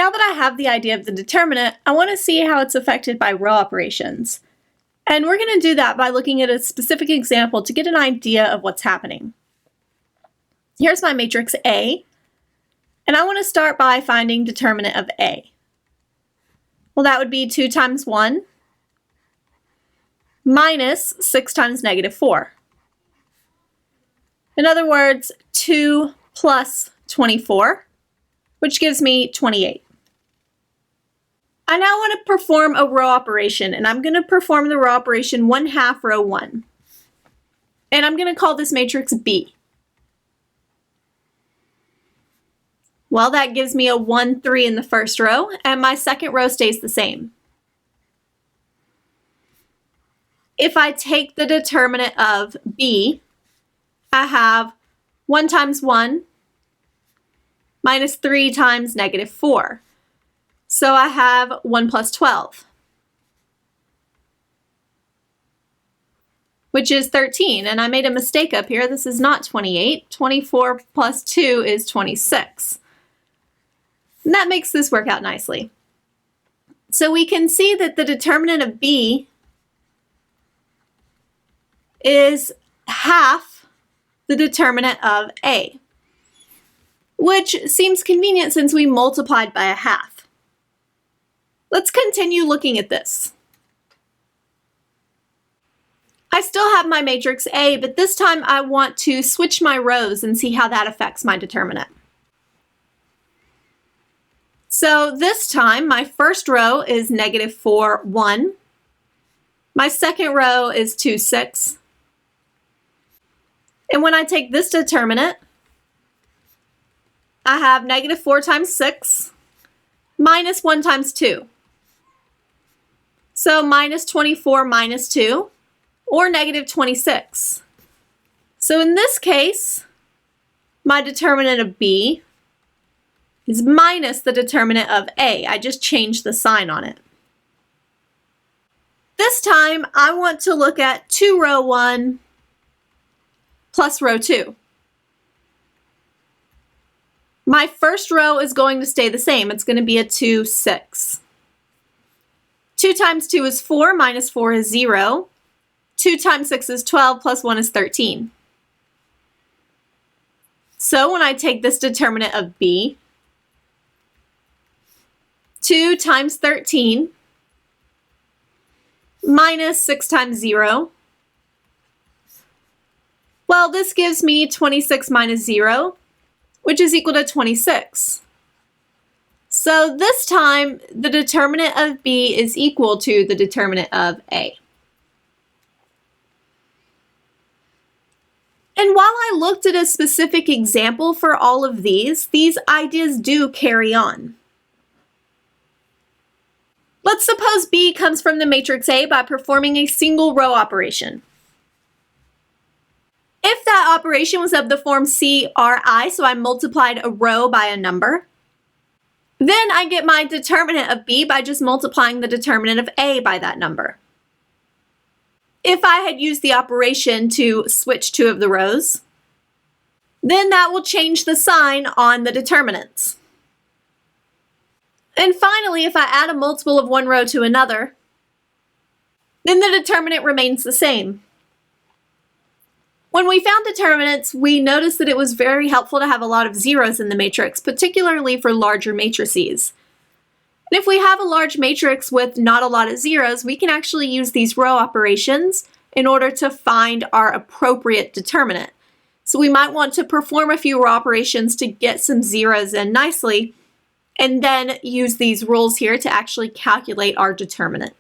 Now that I have the idea of the determinant, I want to see how it's affected by row operations. And we're going to do that by looking at a specific example to get an idea of what's happening. Here's my matrix A, and I want to start by finding determinant of A. Well, that would be 2 times 1 minus 6 times negative 4. In other words, 2 plus 24, which gives me 28. I now want to perform a row operation, and I'm going to perform the row operation 1/2 row 1. And I'm going to call this matrix B. Well, that gives me a 1, 3 in the first row, and my second row stays the same. If I take the determinant of B, I have 1 times 1 minus 3 times negative 4. So I have 1 plus 12, which is 13. And I made a mistake up here. This is not 28. 24 plus 2 is 26. And that makes this work out nicely. So we can see that the determinant of B is half the determinant of A, which seems convenient since we multiplied by a half. Let's continue looking at this. I still have my matrix A, but this time I want to switch my rows and see how that affects my determinant. So this time, my first row is negative 4, 1. My second row is 2, 6. And when I take this determinant, I have negative 4 times 6 minus 1 times 2. So minus 24 minus 2, or negative 26. So in this case, my determinant of B is minus the determinant of A. I just changed the sign on it. This time, I want to look at 2 row 1 plus row 2. My first row is going to stay the same. It's going to be a 2, 6. 2 times 2 is 4, minus 4 is 0. 2 times 6 is 12, plus 1 is 13. So when I take this determinant of B, 2 times 13 minus 6 times 0, well, this gives me 26 minus 0, which is equal to 26. So this time, the determinant of B is equal to the determinant of A. And while I looked at a specific example for all of these ideas do carry on. Let's suppose B comes from the matrix A by performing a single row operation. If that operation was of the form CRI, so I multiplied a row by a number, then I get my determinant of B by just multiplying the determinant of A by that number. If I had used the operation to switch 2 of the rows, then that will change the sign on the determinants. And finally, if I add a multiple of one row to another, then the determinant remains the same. When we found determinants, we noticed that it was very helpful to have a lot of zeros in the matrix, particularly for larger matrices. And if we have a large matrix with not a lot of zeros, we can actually use these row operations in order to find our appropriate determinant. So we might want to perform a few row operations to get some zeros in nicely, and then use these rules here to actually calculate our determinant.